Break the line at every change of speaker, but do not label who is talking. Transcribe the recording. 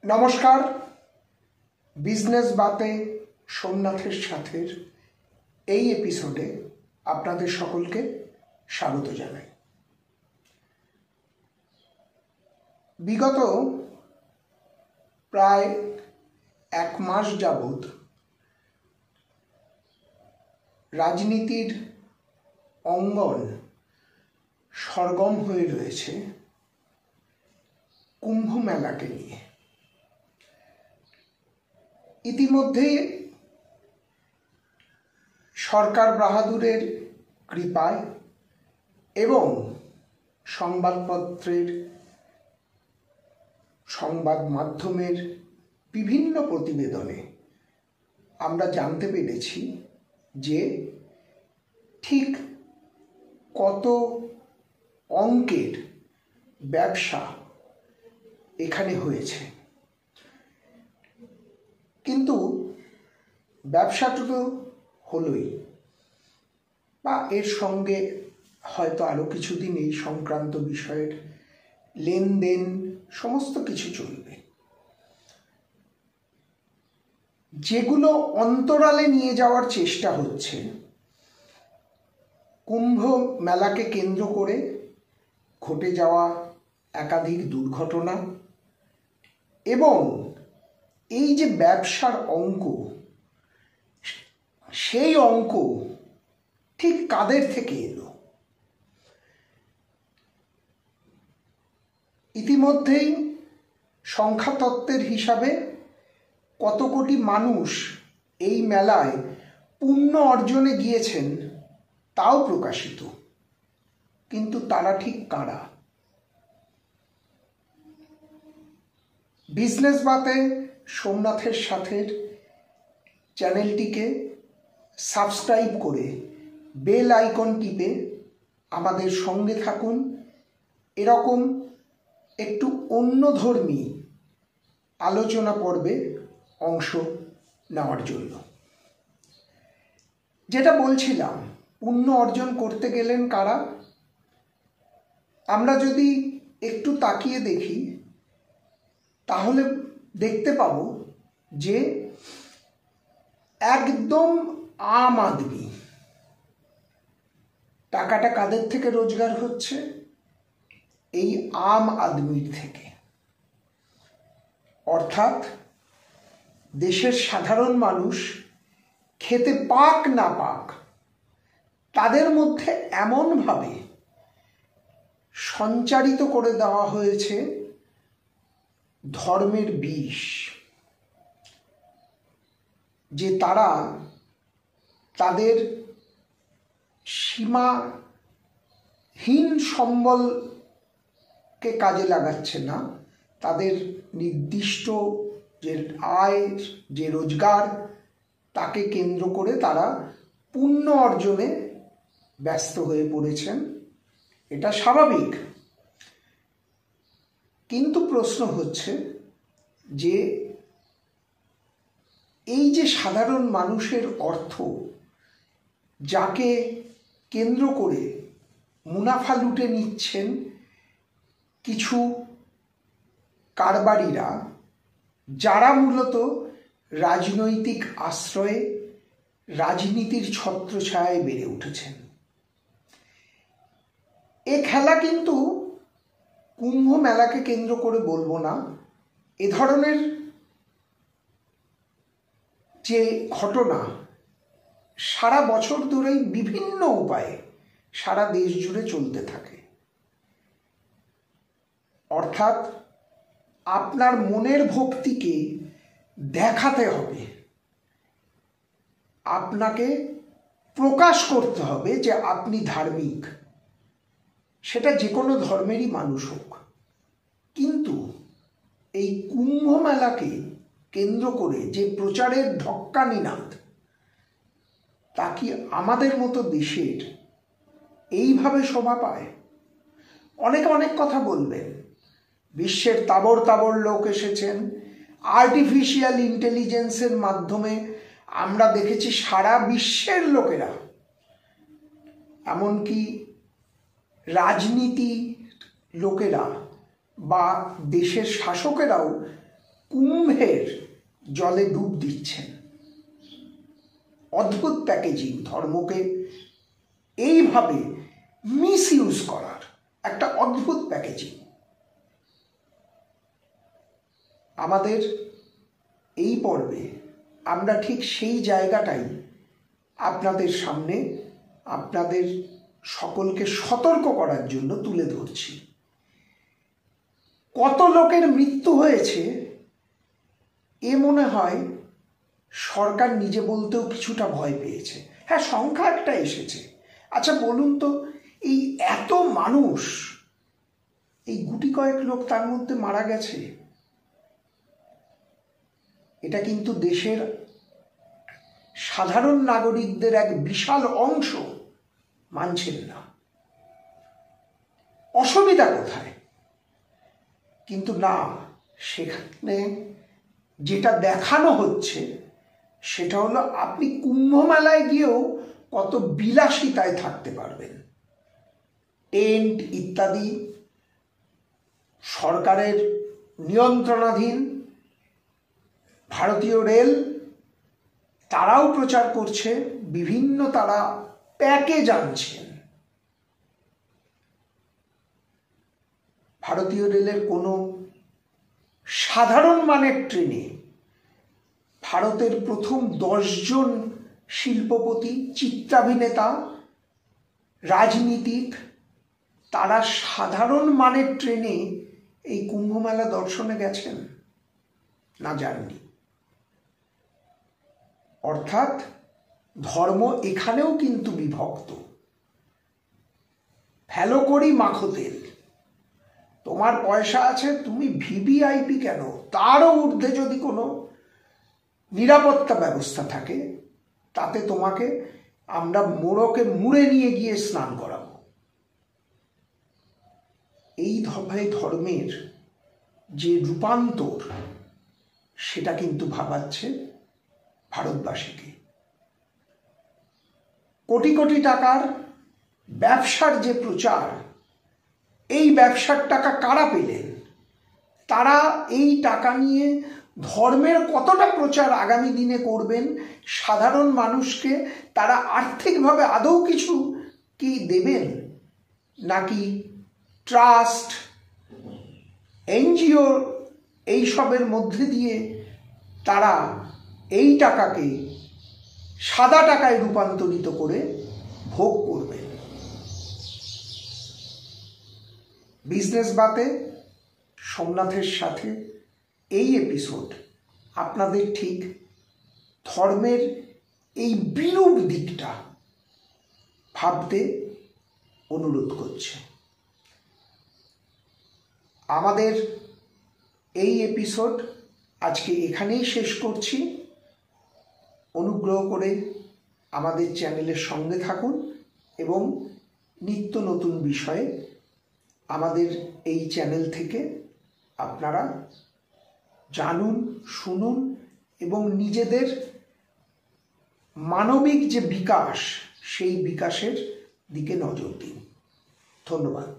নমস্কার। বিজনেস বাতে সোমনাথের সাথের এই এপিসোডে আপনাদের সকলকে স্বাগত জানাই। বিগত প্রায় 1 মাস যাবৎ রাজনীতির অঙ্গন সরগম হয়ে রয়েছে কুম্ভ মেলাকে নিয়ে। ইতিমধ্যে সরকার বাহাদুরের কৃপায় এবং সংবাদপত্রের সংবাদ মাধ্যমের বিভিন্ন প্রতিবেদনে আমরা জানতে পেরেছি যে ঠিক কত অঙ্কের ব্যবসা এখানে হয়েছে। কিন্তু ব্যবসাটা তো হলোই, বা এর সঙ্গে হয়তো আরও কিছুদিন এই সংক্রান্ত বিষয়ের লেনদেন সমস্ত কিছু চলবে। যেগুলো অন্তরালে নিয়ে যাওয়ার চেষ্টা হচ্ছে, কুম্ভ মেলাকে কেন্দ্র করে ঘটে যাওয়া একাধিক দুর্ঘটনা এবং এই যে ব্যবসার অঙ্ক, সেই অঙ্ক ঠিক কাদের থেকে এলো। ইতিমধ্যেই সংখ্যাতত্ত্বের হিসাবে কত কোটি মানুষ এই মেলায় পুণ্য অর্জনে গিয়েছেন তাও প্রকাশিত। কিন্তু তারা ঠিক কারা? বিজনেস বাতে সোমনাথের সাথের চ্যানেলটিকে সাবস্ক্রাইব করে বেল আইকন টিপে আমাদের সঙ্গে থাকুন, এরকম একটু অন্যধর্মী আলোচনা পর্বে অংশ নেওয়ার জন্য। যেটা বলছিলাম, পুণ্য অর্জন করতে গেলেন কারা? আমরা যদি একটু তাকিয়ে দেখি তাহলে দেখতে পাবো যে একদম আম আদমি। টাকাটা কাদের থেকে রোজগার হচ্ছে? এই আম আদমির থেকে। অর্থাৎ দেশের সাধারণ মানুষ খেতে পাক না পাক, তাদের মধ্যে এমনভাবে সঞ্চারিত করে দেওয়া হয়েছে ধর্মের বিষ, যে তারা তাদের সীমাহীন সম্বলকে কাজে লাগাচ্ছে না, তাদের নির্দিষ্ট যে আয়, যে রোজগার, তাকে কেন্দ্র করে তারা পুণ্য অর্জনে ব্যস্ত হয়ে পড়েছেন। এটা স্বাভাবিক। কিন্তু প্রশ্ন হচ্ছে যে এই যে সাধারণ মানুষের অর্থ, যাকে কেন্দ্র করে মুনাফা লুটে নিচ্ছেন কিছু কারবারিরা, যারা মূলত রাজনৈতিক আশ্রয়ে রাজনীতির ছত্রছায়ায় বেড়ে উঠেছেন। এ খেলা কিন্তু কুম্ভ মেলাকে কেন্দ্র করে বলবো না, এ ধরনের যে ঘটনা সারা বছর ধরেই বিভিন্ন উপায়ে সারা দেশ জুড়ে চলতে থাকে। অর্থাৎ আপনার মনের ভক্তিকে দেখাতে হবে, আপনাকে প্রকাশ করতে হবে যে আপনি ধার্মিক, সেটা যে কোনো ধর্মেরই মানুষ হোক। কিন্তু এই কুম্ভ মেলাকে কেন্দ্র করে যে প্রচারের ঢক্কানিনাদ, তা কি আমাদের মতো দেশের এইভাবে শোভা পায়? অনেকে অনেক কথা বলবেন, বিশ্বের তাবর তাবর লোক এসেছেন, আর্টিফিশিয়াল ইন্টেলিজেন্সের মাধ্যমে আমরা দেখেছি সারা বিশ্বের লোকেরা, এমনকি রাজনীতি লোকেরা বা দেশের শাসকেরাও কুম্ভের জলে ডুব দিচ্ছেন। অদ্ভুত প্যাকেজিং, ধর্মকে এইভাবে মিসইউজ করার একটা অদ্ভুত প্যাকেজিং। আমাদের এই পর্বে আমরা ঠিক সেই জায়গাটাই আপনাদের সামনে, আপনাদের সকলকে সতর্ক করার জন্য তুলে ধরছি। কত লোকের মৃত্যু হয়েছে এ মনে হয় সরকার নিজে বলতেও কিছুটা ভয় পেয়েছে। হ্যাঁ, সংখ্যা একটা এসেছে। আচ্ছা বলুন তো, এই এত মানুষ, এই গুটি কয়েক লোক তার মধ্যে মারা গেছে, এটা কিন্তু দেশের সাধারণ নাগরিকদের এক বিশাল অংশ মানছেন না। অসুবিধা কোথায়? কিন্তু না, সেখানে যেটা দেখানো হচ্ছে সেটা হলো আপনি কুম্ভ মেলায় গিয়েও কত বিলাসিতায় থাকতে পারবেন। টেন্ট ইত্যাদি সরকারের নিয়ন্ত্রণাধীন। ভারতীয় রেল তারাও প্রচার করছে, বিভিন্ন তারা প্যাকেজ আনছেন। ভারতীয় রেলের কোনো সাধারণ মানের ট্রেনে ভারতের প্রথম 10 জন শিল্পপতি, চিত্রাভিনেতা, রাজনীতিক, তারা সাধারণ মানের ট্রেনে এই কুম্ভমেলা দর্শনে গেছেন না, যাননি। অর্থাৎ ধর্ম এখানেও কিন্তু বিভক্ত। ফেলো করি মাখো তেল। তোমার পয়সা আছে, তুমি ভিভিআইপি কেন, তারও ঊর্ধ্বে যদি কোনো নিরাপত্তা ব্যবস্থা থাকে, তাতে তোমাকে আমরা মোড়কে মুড়ে নিয়ে গিয়ে স্নান করাবো। এই ধর্মের যে রূপান্তর, সেটা কিন্তু ভাবাচ্ছে ভারতবাসীকে। কোটি কোটি টাকার ব্যবসার যে প্রচার, এই ব্যবসার টাকা কারা পেলেন? তারা এই টাকা নিয়ে ধর্মের কতটা প্রচার আগামী দিনে করবেন? সাধারণ মানুষকে তারা আর্থিকভাবে আদৌ কিছু কি দেবেন? নাকি ট্রাস্ট, এনজিও এইসবের মধ্যে দিয়ে তারা এই টাকাকে সাদা টাকায় রূপান্তরিত করে ভোগ করবেন? বিজনেস বাতে সোমনাথের সাথে এই এপিসোড আপনাদের ঠিক ধর্মের এই বিরূপ দিকটা ভাবতে অনুরোধ করছে। আমাদের এই এপিসোড আজকে এখানেই শেষ করছি। অনুগ্রহ করে আমাদের চ্যানেলের সঙ্গে থাকুন এবং নিত্য নতুন বিষয়ে আমাদের এই চ্যানেল থেকে আপনারা জানুন, শুনুন এবং নিজেদের মানবিক যে বিকাশ, সেই বিকাশের দিকে নজর দিন। ধন্যবাদ।